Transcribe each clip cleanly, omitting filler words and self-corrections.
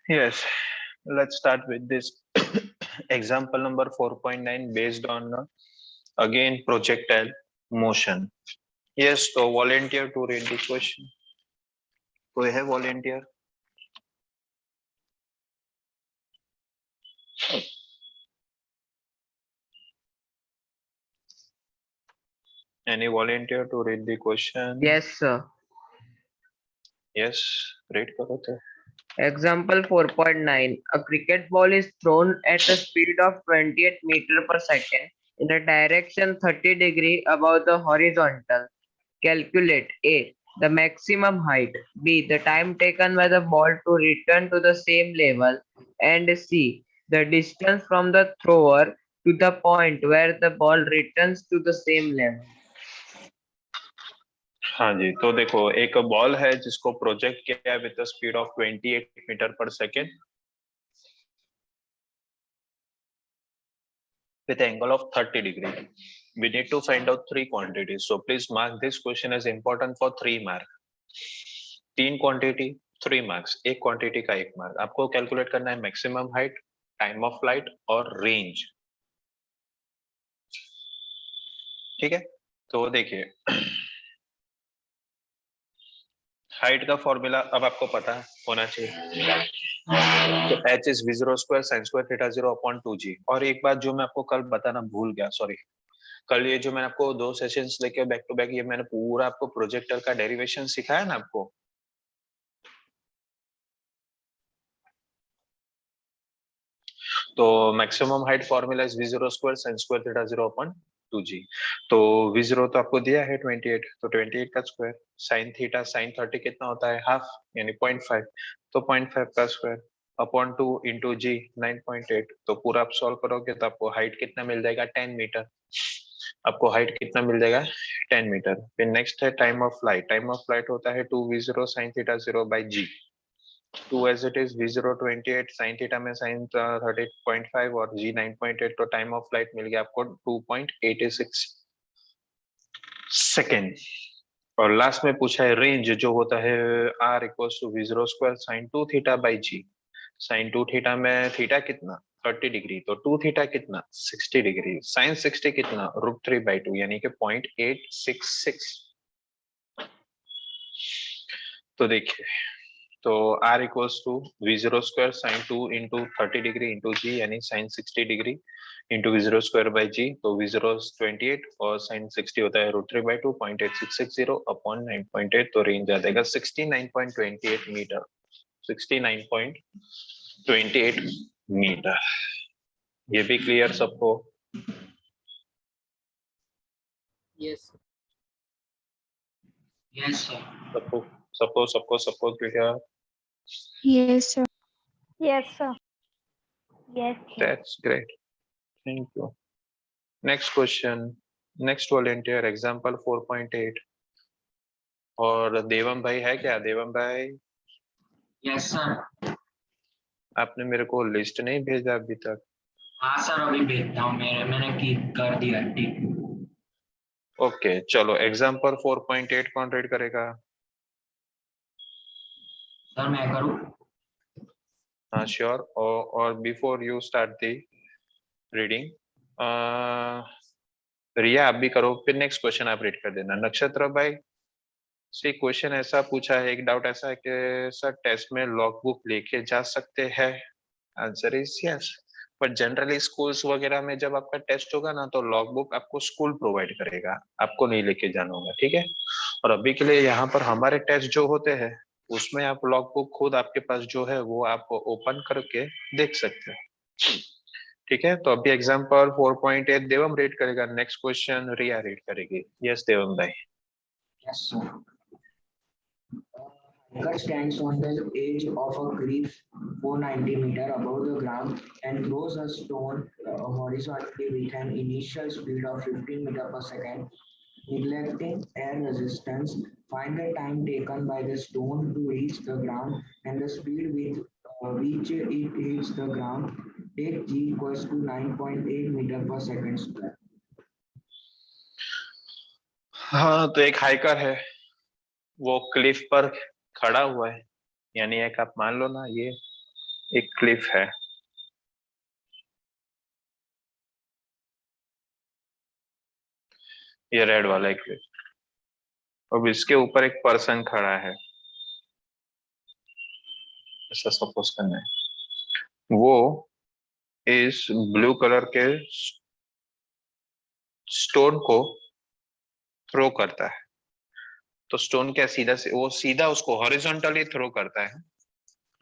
Yes, let's start with this example number 4.9 based on again projectile motion. Yes, so volunteer to read the question. कोई है volunteer? Any volunteer to read the question? Yes, sir. Yes, read करो तो. Example 4.9. A cricket ball is thrown at a speed of 28 meter per second in a direction 30 degree above the horizontal. Calculate A. The maximum height. B. The time taken by the ball to return to the same level. And C. The distance from the thrower to the point where the ball returns to the same level. हाँ जी, तो देखो एक ball है जिसको project किया है with speed of 28 metre पर second with angle of 30 degree. We need to find out three quantities. So please mark this question as important for 3 mark. 3 quantity 3 marks. एक quantity का 1 mark. आपको calculate करना है maximum height, time of flight और range. ठीक है, तो देखिए हाइट का फॉर्मूला अब आपको पता होना चाहिए. तो h is v0 square sin square theta 0 upon 2g. और एक बात जो मैं आपको कल बताना भूल गया, सॉरी, कल ये जो मैंने आपको 2 सेशंस लेके बैक टू बैक ये मैंने पूरा आपको प्रोजेक्टर का डेरिवेशन सिखाया ना आपको. तो maximum height formula is v0 square sin square theta 0 upon 2g. तो v0 तो आपको दिया है 28, तो 28 का स्क्वायर, sin थीटा sin 30 कितना होता है हाफ यानी 0.5, तो 0.5 का स्क्वायर अपॉन 2 इंटू जी 9.8. तो पूरा आप सॉल्व करोगे तो आपको हाइट कितना मिल जाएगा 10 मीटर. आपको हाइट कितना मिल जाएगा 10 मीटर. फिर नेक्स्ट है time of flight. Time of flight होता है 2v0 sin theta 0 by g. 2 as it is v0 28 sin theta में sin 30.5 और g 9.8. तो टाइम ऑफ फ्लाइट मिल गया आपको 2.86 सेकेंड. और लास्ट में पूछा है रेंज जो होता है r equals to v0 square sin 2 theta by g. sin 2 theta में थीटा कितना 30 डिग्री, तो 2 थीटा कितना 60 डिग्री. sin 60 कितना √3/2 यानी कि 0.866. तो देखिए, तो r equals to v0 square sin 2 into 30 degree into g यानी sin 60 degree into v0 square by g. तो v0 28 और sin 60 होता है √3/2 0.8660 अपॉन 9.8. तो रेंज आ जाएगा 69.28 मीटर. 69.28 मीटर. ये भी क्लियर सबको? Yes yes sir. सबको clear? Yes, sir. Yes, sir. Yes, sir. That's great. Thank you. Next question. Next volunteer example 4.8. और देवम भाई है क्या? देवम भाई यस सर. आपने मेरे को लिस्ट नहीं भेजा अभी तक. हाँ सर, अभी भेजता हूँ. मैंने कर दिया. ठीक. ओके चलो, एग्जाम्पल 4.8 कौन रीड करेगा? सर मैं करूँ? हाँ श्योर. और before you start the reading, Riya आप भी करो, फिर नेक्स्ट क्वेश्चन आप रीड कर देना. नक्षत्र भाई से क्वेश्चन ऐसा पूछा है, एक डाउट ऐसा है कि सर टेस्ट में लॉग बुक लेके जा सकते हैं? Answer is yes. But generally schools वगैरह में जब आपका टेस्ट होगा ना तो लॉग बुक आपको स्कूल प्रोवाइड करेगा, आपको नहीं लेके जाना होगा. ठीक है. और अभी के लिए यहाँ पर हमारे टेस्ट जो होते हैं उसमें आप लॉग बुक खुद आपके पास जो है वो आप ओपन करके देख सकते हैं. ठीक है. तो अभी एग्जाम्पल 4.8 देवम रीड करेगा. नेक्स्ट क्वेश्चन रिया रीड करेगी. यस देवम भाई. Yes, sir. Hiker stands on the edge of a cliff 490 meter above the ground and throws a stone horizontally with an initial speed of 15 meter per second. Neglecting air resistance, find the time taken by the stone to reach the ground and the speed with which it hits the ground. Take g equals to 9.8 meter per second square. हाँ, तो एक hiker है, वो Cliff पर खड़ा हुआ है, यानी एक आप मान लो ना ये एक क्लिफ है, ये रेड वाला एक क्लिफ। अब इसके ऊपर एक पर्सन खड़ा है, ऐसा सपोज करना है। वो इस ब्लू कलर के स्टोन को थ्रो करता है। तो स्टोन क्या सीधा से वो सीधा उसको हॉरिजॉन्टली थ्रो करता है,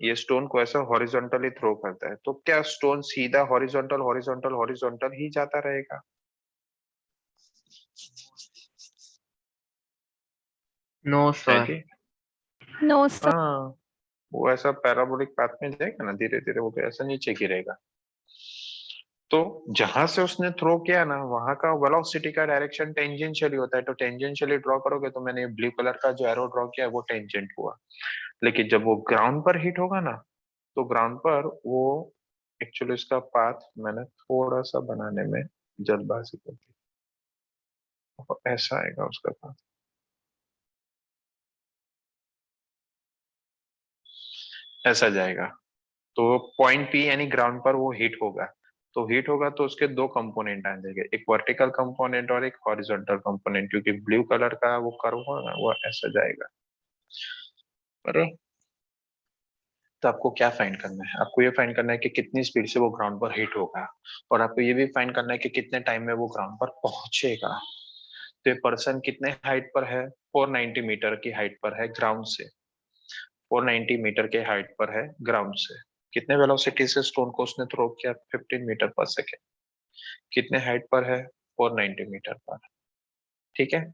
ये स्टोन को ऐसा हॉरिजॉन्टली थ्रो करता है। तो क्या स्टोन सीधा हॉरिजॉन्टल हॉरिजॉन्टल हॉरिजॉन्टल ही जाता रहेगा? नो है सर। जी? No, sir. हाँ, वो ऐसा पैराबोलिक पाथ में जाएगा ना, धीरे धीरे वो ऐसा नीचे गिरेगा। तो जहां से उसने थ्रो किया ना, वहां का वेलोसिटी का डायरेक्शन टेंजेंशियली होता है। तो टेंजेंशियली ड्रॉ करोगे तो मैंने ब्लू कलर का जो एरो ड्रॉ किया वो टेंजेंट हुआ। लेकिन जब वो ग्राउंड पर हिट होगा ना, तो ग्राउंड पर वो एक्चुअली इसका पाथ मैंने थोड़ा सा बनाने में जल्दबाजी कर दी, तो ऐसा आएगा उसका पाथ, ऐसा जाएगा। तो पॉइंट पी यानी ग्राउंड पर वो हिट होगा। तो हिट होगा तो उसके दो कंपोनेंट आ जाएंगे, एक वर्टिकल कंपोनेंट और एक हॉरिजॉन्टल कंपोनेंट, क्योंकि ब्लू कलर का वो कर्व होगा वो ऐसा जाएगा। पर तो आपको क्या फाइंड करना है? आपको ये फाइंड करना है कि कितनी स्पीड से वो ग्राउंड पर हिट होगा, और आपको ये भी फाइंड करना है कि कितने टाइम में वो ग्राउंड पर पहुंचेगा। तो ये पर्सन कितने हाइट पर है? 490 मीटर की हाइट पर है ग्राउंड से। 490 मीटर के हाइट पर है ग्राउंड से। कितने वेलोसिटी से स्टोन को उसने थ्रो किया? 15 मीटर पर सेकेंड। कितने हाइट पर है? 490 मीटर पर। ठीक है,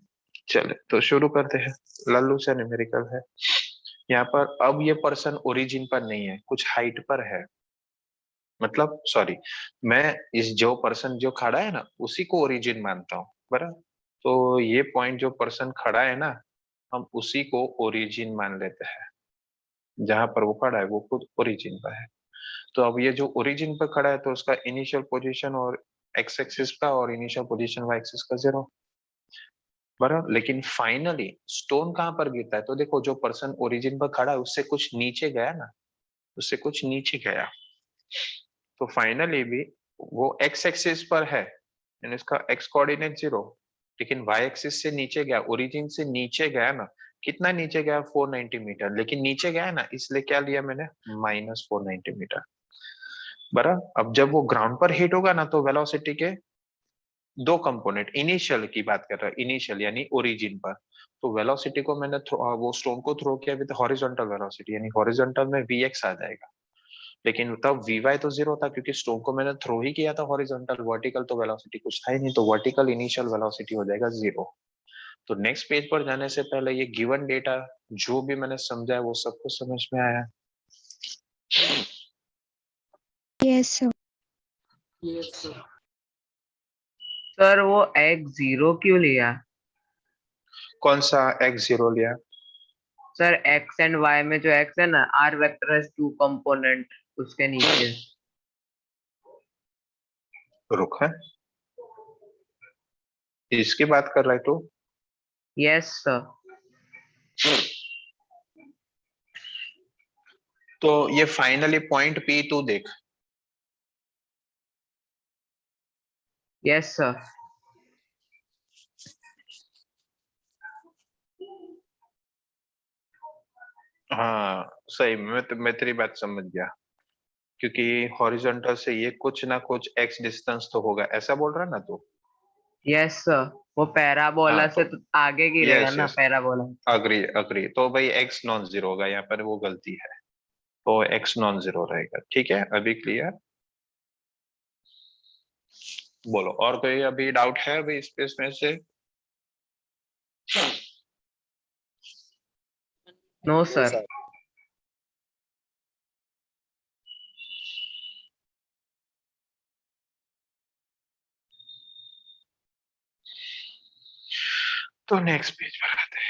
चले तो शुरू करते हैं। लल्लू से न्यूमेरिकल है यहाँ पर। अब ये पर्सन ओरिजिन पर नहीं है, कुछ हाइट पर है। मतलब सॉरी, मैं इस जो पर्सन जो खड़ा है ना उसी को ओरिजिन मानता हूँ, बराबर। तो ये पॉइंट जो पर्सन खड़ा है ना, हम उसी को ओरिजिन मान लेते हैं। जहां पर वो खड़ा है वो खुद ओरिजिन पर है। तो अब ये जो ओरिजिन पर खड़ा है तो उसका इनिशियल पोजीशन और एक्स एक्सिस का और इनिशियल पोजीशन वाई एक्सिस का 0, बराबर। लेकिन फाइनली स्टोन कहाँ पर गिरता है? तो देखो, जो पर्सन ओरिजिन पर खड़ा है उससे कुछ नीचे गया ना, उससे कुछ नीचे गया। तो फाइनली भी वो एक्स एक्सिस पर है, यानी इसका एक्स कोऑर्डिनेट 0। लेकिन वाई एक्सिस से नीचे गया, ओरिजिन से नीचे गया ना। कितना नीचे गया? 490 मीटर। लेकिन नीचे गया ना, इसलिए क्या लिया मैंने? -490 मीटर, बराबर। अब जब वो ग्राउंड पर हिट होगा ना, तो वेलोसिटी के दो कंपोनेंट, इनिशियल की बात कर रहा है, इनिशियल यानी ओरिजिन पर। तो वेलोसिटी को मैंने वो स्टोन को थ्रो किया विद हॉरिजॉन्टल वेलोसिटी, यानी हॉरिजॉन्टल में vx आ जाएगा। लेकिन तब vy तो 0 था, क्योंकि स्टोन को मैंने थ्रो ही किया था हॉरिजॉन्टल। वर्टिकल तो वेलोसिटी कुछ था ही नहीं, तो वर्टिकल इनिशियल वेलोसिटी हो जाएगा 0। तो नेक्स्ट पेज पर जाने से पहले ये गिवन डेटा जो भी मैंने समझा है वो सबको समझ में आया? Yes, sir. सर वो x0 क्यों लिया? कौन सा x0 लिया? सर x एंड y में जो x है ना, r vector has two component, उसके नीचे। रुक है, इसकी बात कर रहा है तो? Yes sir. तो ये फाइनली पॉइंट पी तू देख। Yes sir. हाँ सही, मैं तेरी बात समझ गया। क्योंकि हॉरिजॉन्टल से ये कुछ ना कुछ एक्स डिस्टेंस तो होगा, ऐसा बोल रहा है ना तू? यस सर, वो पैराबोला हाँ से तो तो आगे गिरेगा यस ना यस, पैराबोला। Agree agree. तो भाई एक्स नॉन जीरो होगा यहाँ पर, वो गलती है। तो एक्स नॉन जीरो रहेगा। ठीक है, अभी क्लियर? बोलो, और कोई अभी डाउट है अभी इस पे इसमें से? No sir. तो नेक्स्ट पेज पर आते हैं।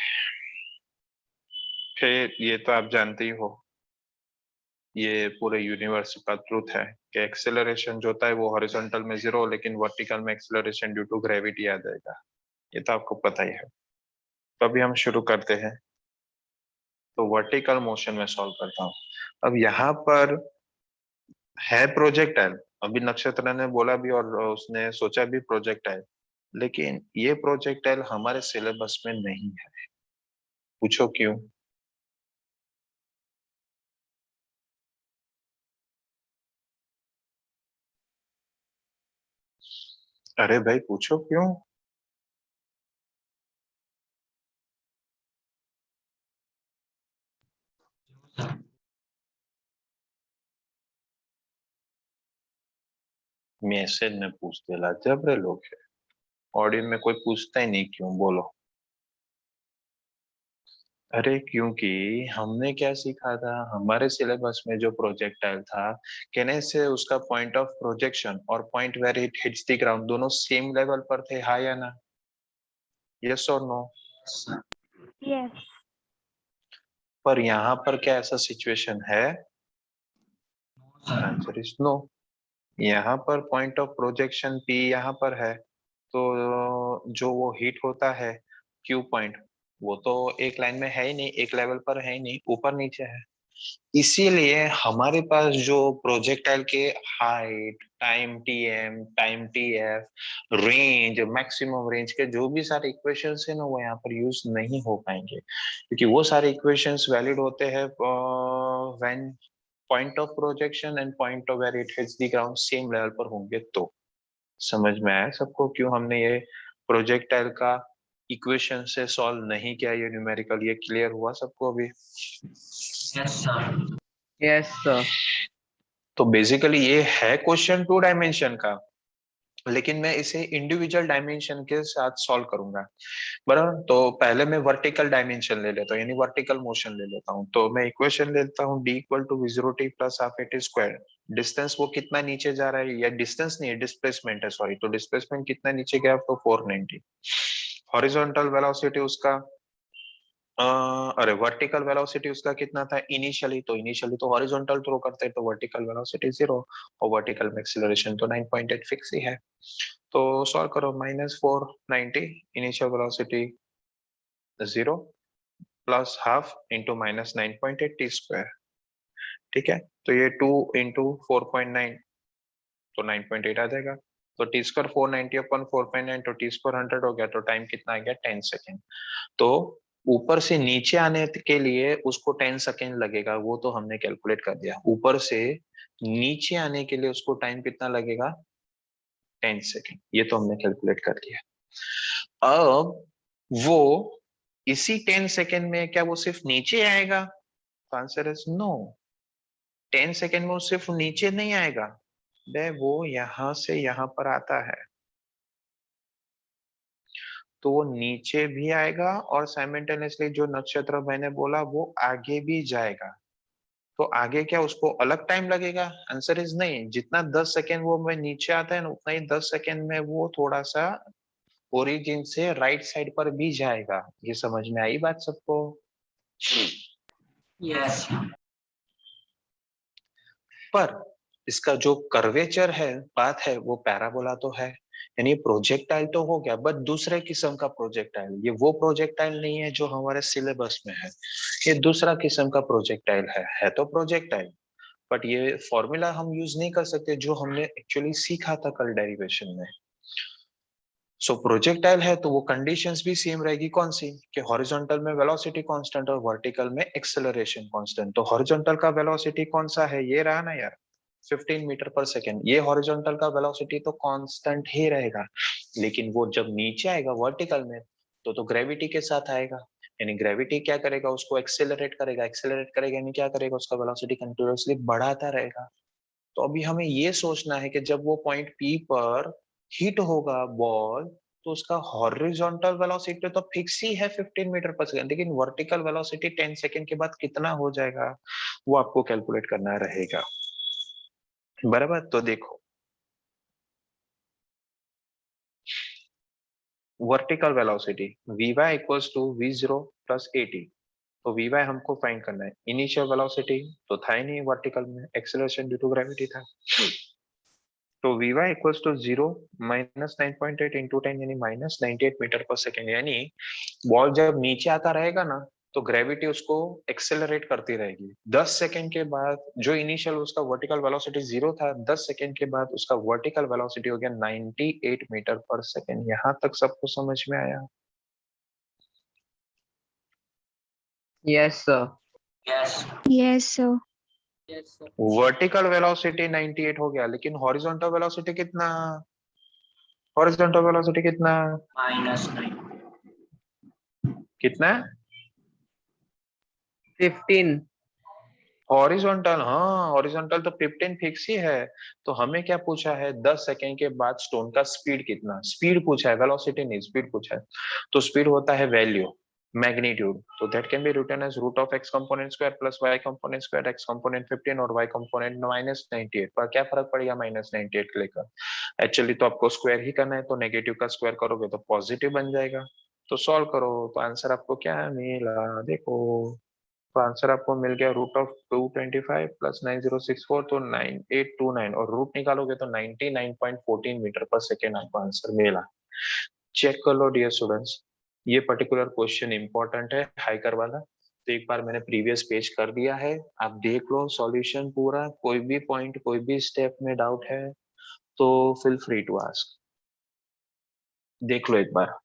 फिर ये तो आप जानते ही हो, ये पूरे यूनिवर्स का ट्रूथ है कि एक्सेलरेशन जो होता है वो हॉरिजॉन्टल में 0, लेकिन वर्टिकल में एक्सेलरेशन ड्यू टू ग्रेविटी आ जाएगा। ये तो आपको पता ही है। तो अभी हम शुरू करते हैं। तो वर्टिकल मोशन में सॉल्व करता हूँ। अब यहाँ पर है प्रोजेक्टाइल, अभी नक्षत्र ने बोला भी और उसने सोचा भी प्रोजेक्टाइल, लेकिन ये प्रोजेक्टाइल हमारे सिलेबस में नहीं है। पूछो क्यों? अरे भाई पूछो क्यों? मैसेज में पूछते ला जबरे लोग है, ऑडियो में कोई पूछता ही नहीं, क्यों बोलो? अरे क्योंकि हमने क्या सीखा था, हमारे सिलेबस में जो प्रोजेक्टाइल था, कहने से उसका पॉइंट ऑफ प्रोजेक्शन और point where it hits the ground दोनों सेम लेवल पर थे, हाँ या ना? यस और नो? Yes. पर यहाँ पर क्या ऐसा सिचुएशन है? Answer is no. यहाँ पर पॉइंट ऑफ प्रोजेक्शन पी यहाँ पर है, तो जो वो हिट होता है क्यू पॉइंट, वो तो एक लाइन में है ही नहीं, एक लेवल पर है ही नहीं, ऊपर नीचे है। इसीलिए हमारे पास जो प्रोजेक्टाइल के height, time TM, time TF, range, maximum range के जो भी सारे इक्वेशंस है ना, वो यहाँ पर यूज नहीं हो पाएंगे, क्योंकि वो सारे इक्वेशंस वैलिड होते हैं when point of projection and point of where it hits the ground same level पर होंगे। तो समझ में आया सबको क्यों हमने ये प्रोजेक्टाइल का इक्वेशन से सॉल्व नहीं किया, ये न्यूमेरिकल, ये क्लियर हुआ सबको अभी? Yes, sir. तो बेसिकली ये है क्वेश्चन 2 डायमेंशन का, लेकिन मैं इसे इंडिविजुअल डायमेंशन के साथ सॉल्व करूंगा। बराबर, तो पहले मैं वर्टिकल डायमेंशन ले लेता हूँ, यानी वर्टिकल मोशन ले लेता हूँ। तो मैं इक्वेशन लेता हूँ d equal to v0t plus half at square. Distance वो कितना नीचे जा रहा है, या डिस्टेंस नहीं है, डिस्प्लेसमेंट है, सॉरी। तो डिस्प्लेसमेंट कितना नीचे गया, तो 490। हॉरिजॉन्टल वेलोसिटी उसका अरे वर्टिकल वेलोसिटी उसका कितना था इनिशियली, तो इनिशियली तो हॉरिजॉन्टल थ्रो करते हैं, तो वर्टिकल वेलोसिटी 0, और वर्टिकल में एक्सीलरेशन तो 9.8 फिक्स ही है। तो सॉल्व करो, -490 initial velocity 0 plus half into -9.8 T square. ठीक है, तो ये 2 इंटू 4.9, तो 9.8 आ जाएगा। तो टी स्क्वायर 490 अपन 4.9, तो टी स्क्वायर 100 हो गया, तो टाइम कितना आ गया, 10 सेकेंड। तो ऊपर से नीचे आने के लिए उसको 10 सेकेंड लगेगा, वो तो हमने कैलकुलेट कर दिया। ऊपर से नीचे आने के लिए उसको टाइम कितना लगेगा, 10 सेकेंड, ये तो हमने कैलकुलेट कर दिया। अब वो इसी 10 सेकेंड में क्या वो सिर्फ नीचे आएगा? Answer is no. 10 सेकेंड में वो सिर्फ नीचे नहीं आएगा, वो यहां से यहां पर आता है, तो वो नीचे भी आएगा और साइमल्टेनियसली जो नक्षत्र मैंने बोला वो आगे भी जाएगा। तो आगे क्या उसको अलग टाइम लगेगा? आंसर इज नहीं। जितना 10 सेकेंड वो में नीचे आता है ना, उतना ही 10 सेकेंड में वो थोड़ा सा ओरिजिन से राइट साइड पर भी जाएगा। ये समझ में आई बात सबको? Yes. पर इसका जो कर्वेचर है, बात है, वो पैराबोला तो है, यानी प्रोजेक्टाइल तो हो गया, बट दूसरे किस्म का प्रोजेक्टाइल। ये वो प्रोजेक्टाइल नहीं है जो हमारे सिलेबस में है, ये दूसरा किस्म का प्रोजेक्टाइल है तो प्रोजेक्टाइल, बट ये फॉर्मूला हम यूज नहीं कर सकते जो हमने एक्चुअली सीखा था कल डेरिवेशन में। सो प्रोजेक्टाइल है तो वो कंडीशंस भी सेम रहेगी, कौन सी, कि हॉरिजॉन्टल में वेलोसिटी कांस्टेंट और वर्टिकल में एक्सेलरेशन कांस्टेंट। तो हॉरिजॉन्टल का वेलोसिटी कौन सा है, ये रहा ना यार, 15 मीटर पर सेकेंड। ये हॉरिजॉन्टल का वेलोसिटी तो कांस्टेंट ही रहेगा, लेकिन वो जब नीचे आएगा वर्टिकल में, तो ग्रेविटी के साथ आएगा, यानी ग्रेविटी क्या करेगा, उसको एक्सेलरेट करेगा। एक्सेलरेट करेगा यानी क्या करेगा, उसका वेलोसिटी कंटिन्यूअसली बढ़ाता रहेगा। तो अभी हमें ये सोचना है कि जब वो पॉइंट पी पर हिट होगा बॉल, तो उसका हॉरिजॉन्टल वेलोसिटी तो फिक्स ही है 15 मीटर पर सेकंड, लेकिन वर्टिकल वेलोसिटी 10 सेकंड के बाद कितना हो जाएगा, वो आपको कैलकुलेट करना रहेगा। बराबर, तो देखो vertical velocity vy equals to v0 plus at। तो vy हमको फाइंड करना है। इनिशियल वेलोसिटी तो था ही नहीं वर्टिकल में, एक्सेलरेशन ड्यू टू ग्रेविटी था। तो vy equals to 0 minus 9.8 into 10, यानी -98 मीटर पर सेकेंड। यानी बॉल जब नीचे आता रहेगा ना, तो ग्रेविटी उसको एक्सेलरेट करती रहेगी। 10 सेकंड के बाद जो इनिशियल उसका वर्टिकल वेलोसिटी 0 था, 10 सेकंड के बाद उसका वर्टिकल वेलोसिटी हो गया 98 मीटर पर सेकंड। यहां तक सबको समझ में आया? Yes, sir. Yes. Yes, sir. Vertical velocity 98 हो गया, लेकिन हॉरिजॉन्टल वेलोसिटी कितना? हॉरिजॉन्टल वेलोसिटी कितना? -9. कितना? 15. हॉरिजॉन्टल, हाँ हॉरिजॉन्टल तो 15 फिक्स ही है। तो हमें क्या पूछा है? 10 सेकंड के बाद स्टोन का स्पीड कितना? स्पीड पूछा है, वेलोसिटी नहीं, स्पीड पूछा है। तो स्पीड होता है वैल्यू मैग्नीट्यूड, तो that can be written as root of x component square plus y component square, x component 15 और y कंपोनेंट -98। पर क्या फर्क पड़ेगा -98 के लेकर? एक्चुअली तो आपको स्क्वायर ही करना है, तो नेगेटिव का स्क्वायर करोगे तो पॉजिटिव बन जाएगा। तो सॉल्व करो तो आंसर आपको क्या मिला, देखो। तो आंसर आपको मिल गया रूट ऑफ 225 प्लस 9064, तो 9829, और रूट निकालोगे तो 99.14 मीटर पर सेकेंड आपको आंसर मिला। चेक कर लो डियर स्टूडेंट्स, ये पर्टिकुलर क्वेश्चन इंपॉर्टेंट है, हाइकर वाला। तो एक बार मैंने प्रीवियस पेज कर दिया है, आप देख लो सॉल्यूशन पूरा। कोई भी पॉइंट, कोई भी स्टेप में डाउट है तो फील फ्री टू आस्क, देख लो एक बार।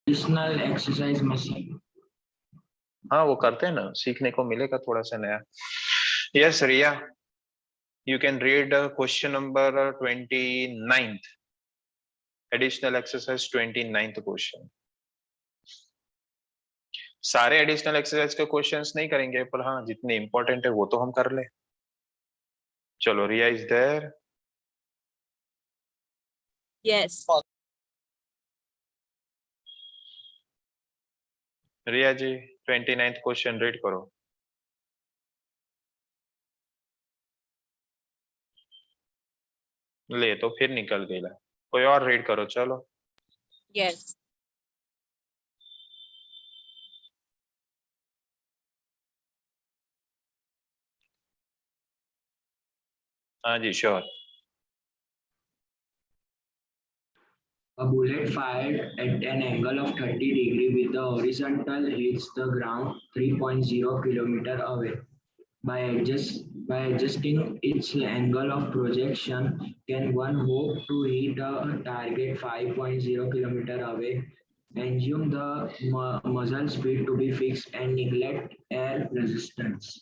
Additional exercise machine. हाँ वो करते हैं ना, सीखने को मिलेगा थोड़ा सा नया। Yes Riya, you can read question number 29th, additional exercise 29th question। सारे एडिशनल एक्सरसाइज के क्वेश्चंस नहीं करेंगे, पर हाँ जितने इंपॉर्टेंट है वो तो हम कर ले। चलो Riya is there? Yes. Riya ji 29th question read करो। ले तो फिर निकल गई ला। कोई और रीड करो चलो। Yes. हाँ जी sure. A bullet fired at an angle of 30 degrees with the horizontal hits the ground 3.0 kilometer away. By adjusting its angle of projection, can one hope to hit a target 5.0 kilometer away? Assume the muzzle speed to be fixed and neglect air resistance.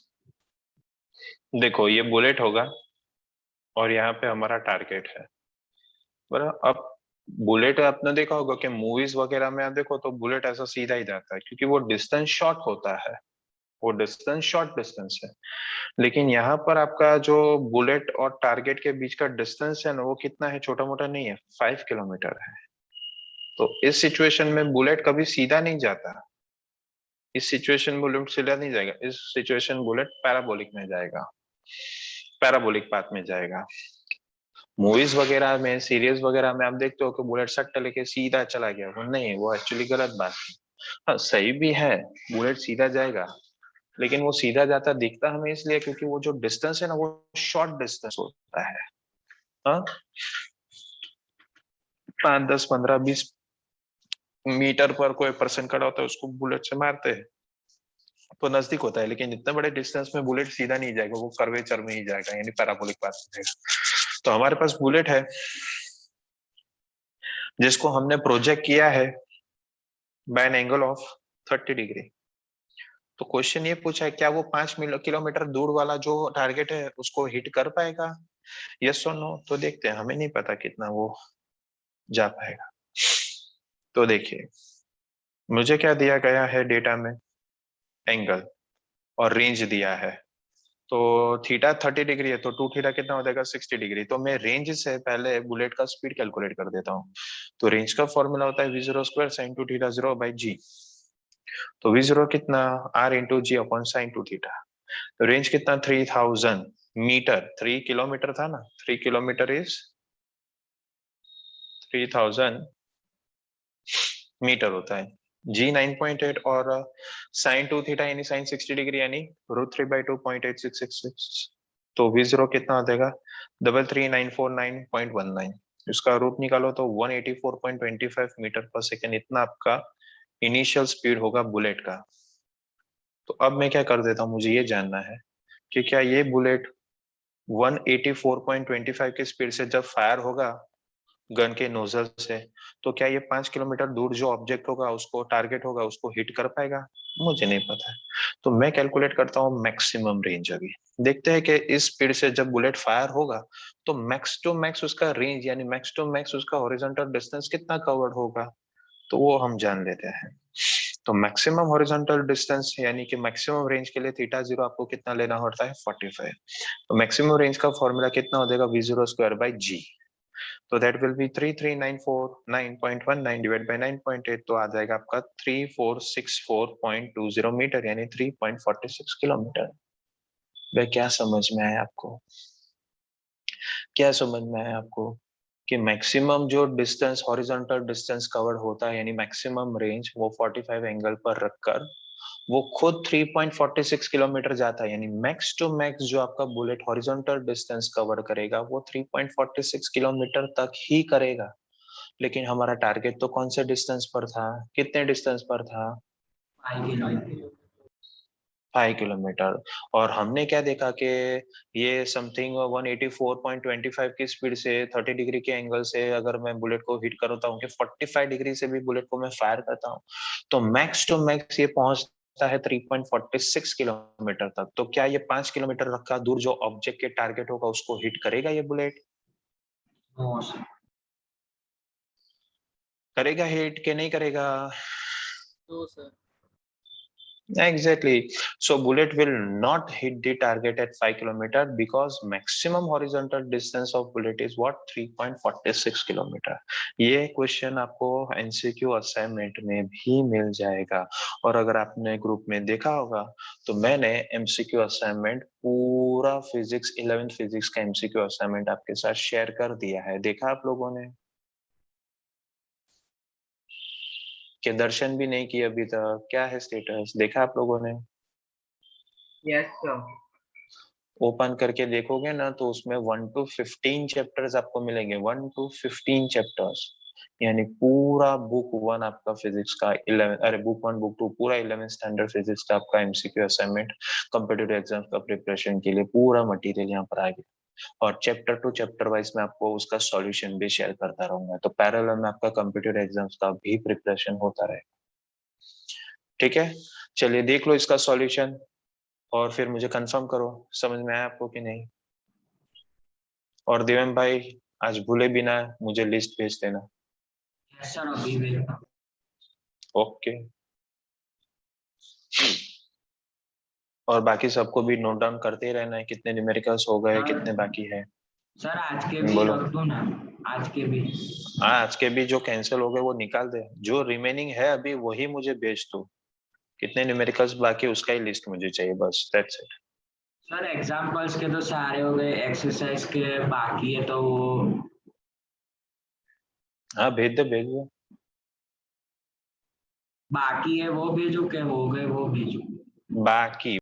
देखो ये bullet होगा और यहाँ पे हमारा target है, बराबर। अब बुलेट आपने देखा होगा कि मूवीज वगैरह में आप देखो तो बुलेट ऐसा सीधा ही जाता है, क्योंकि वो डिस्टेंस शॉर्ट होता है, वो डिस्टेंस शॉर्ट डिस्टेंस है। लेकिन यहाँ पर आपका जो बुलेट और टारगेट के बीच का डिस्टेंस है ना, वो कितना है? छोटा मोटा नहीं है, 5 किलोमीटर है। तो इस सिचुएशन में बुलेट कभी सीधा नहीं जाता, इस सिचुएशन बुलेट सीधा नहीं जाएगा, इस सिचुएशन बुलेट पैराबोलिक में जाएगा, पैराबोलिक पाथ में जाएगा। मूवीज वगैरह में, सीरीज वगैरह में आप देखते हो कि बुलेट सट्टा लेके सीधा चला गया, वो नहीं, वो एक्चुअली गलत बात है। हाँ सही भी है, बुलेट सीधा जाएगा, लेकिन वो सीधा जाता दिखता हमें इसलिए क्योंकि वो जो डिस्टेंस है ना वो शॉर्ट डिस्टेंस होता है। हाँ 5, 10, 15, 20 मीटर पर कोई पर्सन खड़ा होता है, उसको बुलेट से मारते हैं तो नजदीक होता है, लेकिन इतने बड़े डिस्टेंस में बुलेट सीधा नहीं जाएगा, वो कर्वेचर में ही जाएगा, यानी पैराबोलिक पाथ में जाएगा। तो हमारे पास बुलेट है जिसको हमने प्रोजेक्ट किया है by an angle of 30 degree. तो क्वेश्चन ये पूछा है क्या वो 5 किलोमीटर दूर वाला जो टारगेट है उसको हिट कर पाएगा, यस और नो? तो देखते हैं, हमें नहीं पता कितना वो जा पाएगा। तो देखिए मुझे क्या दिया गया है डेटा में, एंगल और रेंज दिया है। तो थीटा 30 डिग्री है तो 2 थीटा कितना हो जाएगा? 60 डिग्री। तो मैं रेंज से पहले बुलेट का स्पीड कैलकुलेट कर देता हूँ। तो रेंज का फॉर्मूला होता है v0 square sin 2 theta 0 by g। तो v0 कितना? r इंटू जी अपॉन साइन 2 थीटा। तो रेंज कितना? 3000 मीटर, 3 किलोमीटर था ना, 3 किलोमीटर इज 3000 मीटर होता है। जी 9.8 और साइन 2 थीटा यानी साइन 60 डिग्री यानी √3/2.8666। तो V0 कितना आ जाएगा 33949.19। इसका रूट निकालो तो 184.25 मीटर पर सेकेंड, इतना आपका इनिशियल स्पीड होगा बुलेट का। तो अब मैं क्या कर देता हूँ, मुझे ये जानना है कि क्या ये बुलेट 184.25 की स्पीड से जब फायर होगा गन के नोजल से, तो क्या ये 5 किलोमीटर दूर जो ऑब्जेक्ट होगा, उसको टारगेट होगा, उसको हिट कर पाएगा? मुझे नहीं पता है। तो मैं कैलकुलेट करता हूँ मैक्सिमम रेंज। अभी देखते हैं कि इस स्पीड से जब बुलेट फायर होगा तो मैक्स टू मैक्स उसका रेंज यानी मैक्स टू मैक्स उसका हॉरिजॉन्टल डिस्टेंस कितना कवर्ड होगा, तो वो हम जान लेते हैं। तो मैक्सिमम हॉरिजॉन्टल डिस्टेंस यानी कि मैक्सिमम रेंज के लिए थीटा जीरो आपको कितना लेना होता है 45। तो मैक्सिमम रेंज का फॉर्मूला कितना हो जाएगा V0 स्क्वायर बाई जी। तो that will be 33,949.19 divide by 9.8, तो आ जाएगा आपका 3464.20 मीटर यानी 3.46 किलोमीटर। वह क्या समझ में आया आपको? क्या समझ में आया आपको कि मैक्सिमम जो डिस्टेंस हॉरिजॉन्टल डिस्टेंस कवर्ड होता है यानी मैक्सिमम रेंज वो 45 एंगल पर रखकर वो खुद 3.46 किलोमीटर जाता है, यानी मैक्स टू मैक्स जो आपका बुलेट हॉरिजॉन्टल डिस्टेंस कवर करेगा वो 3.46 किलोमीटर तक ही करेगा। लेकिन हमारा टारगेट तो कौन से डिस्टेंस पर था, कितने डिस्टेंस पर था? 5 किलोमीटर। और हमने क्या देखा कि ये समथिंग 184.25 की स्पीड से 30 डिग्री के एंगल से अगर मैं बुलेट को हिट करता हूँ कि 45 डिग्री से भी बुलेट को मैं फायर करता हूँ तो मैक्स टू मैक्स ये पहुंचता है 3.46 किलोमीटर तक। तो क्या ये 5 किलोमीटर रखा दूर जो ऑब्जेक्ट के टारगेट होगा उसको हिट करेगा ये बुलेट? करेगा हिट कि नहीं करेगा? No, sir. Exactly. So bullet will not hit the target at 5 kilometer because maximum horizontal distance of bullet is what 3.46 kilometre. ये क्वेश्चन आपको एमसीक्यू असाइनमेंट में भी मिल जाएगा। और अगर आपने ग्रुप में देखा होगा तो मैंने एमसीक्यू असाइनमेंट पूरा फिजिक्स 11th फिजिक्स का एमसीक्यू असाइनमेंट आपके साथ शेयर कर दिया है। देखा आप लोगों ने कि दर्शन भी नहीं किया अभी तक? क्या है स्टेटस, देखा आप लोगों ने? Yes, sir. ओपन करके देखोगे ना तो उसमें 1 to 15 चैप्टर्स आपको मिलेंगे। 1 to 15 चैप्टर्स यानी पूरा बुक 1 आपका फिजिक्स का 11 अरे बुक 1 बुक 2 पूरा 11th स्टैंडर्ड फिजिक्स का आपका एमसीक्यू असाइनमेंट कॉम्पिटिटिव एग्जाम्स का प्रिपरेशन के लिए पूरा मटेरियल यहाँ पर आ गया। और चैप्टर टू चैप्टर वाइज में आपको उसका सॉल्यूशन भी शेयर करता रहूंगा, तो पैरेलल में आपका कॉम्पिटिटिव एग्जाम्स का भी प्रिपरेशन होता रहेगा। ठीक है, चलिए देख लो इसका सॉल्यूशन और फिर मुझे कंफर्म करो समझ में आया आपको कि नहीं। और देवेन भाई आज भूले बिना मुझे लिस्ट भेज देना। ओके। और बाकी सबको भी नोट डाउन करते ही रहना है कितने न्यूमेरिकल्स हो गए, कितने बाकी है। सर आज के भी बोलो। रख दो ना, आज के भी। हाँ आज के भी जो कैंसिल हो गए वो निकाल दे, जो रिमेनिंग है अभी वही मुझे भेज दो। कितने न्यूमेरिकल्स बाकी उसका ही लिस्ट मुझे चाहिए, बस दैट्स इट। सर एग्जाम्पल्स के तो सारे हो गए, एक्सरसाइज के बाकी है तो वो हाँ भेज दे भेज दे। बाकी है वो भेजो, के हो गए वो भेजो। बाकी